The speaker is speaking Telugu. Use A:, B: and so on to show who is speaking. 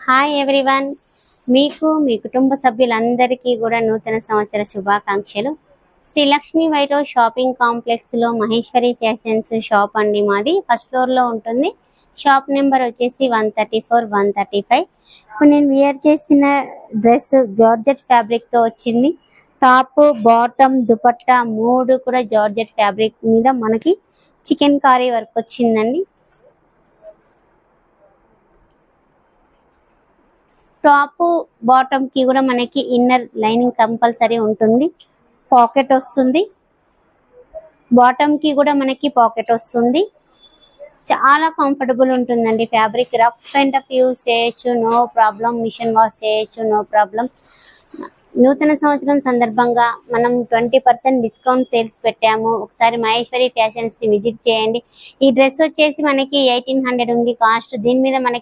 A: హాయ్ ఎవ్రీవన్, మీకు మీ కుటుంబ సభ్యులందరికీ కూడా నూతన సంవత్సర శుభాకాంక్షలు. Sri Lakshmi white house shopping కాంప్లెక్స్లో మహేశ్వరి ఫ్యాషన్స్ షాప్ అండి. మాది ఫస్ట్ ఫ్లోర్లో ఉంటుంది. షాప్ నెంబర్ వచ్చేసి 134, 135. ఇప్పుడు నేను వియర్ చేసిన డ్రెస్ జార్జెట్ ఫ్యాబ్రిక్తో వచ్చింది. టాప్, బాటమ్, దుపట్టా మూడు కూడా జార్జెట్ ఫ్యాబ్రిక్ మీద మనకి చికెన్ కారీ వర్క్ వచ్చిందండి. టాప్ బాటమ్ కి కూడా మనకి ఇన్నర్ లైనింగ్ కంపల్సరీ ఉంటుంది. పాకెట్ వస్తుంది. బాటమ్ కి కూడా మనకి పాకెట్ వస్తుంది. చాలా కంఫర్టబుల్ ఉంటుందండి. Fabric rough and tough use చేయొచ్చు, నో ప్రాబ్లం. మిషన్ వాష్ చేయొచ్చు, నో ప్రాబ్లం. నూతన సంవత్సరం సందర్భంగా మనం 20% డిస్కౌంట్ సేల్స్ పెట్టాము. ఒకసారి మహేశ్వరి ఫ్యాషన్స్ ని విజిట్ చేయండి. ఈ డ్రెస్ వచ్చేసి మనకి 1800 ఉంది కాస్ట్. దీని మీద మనకి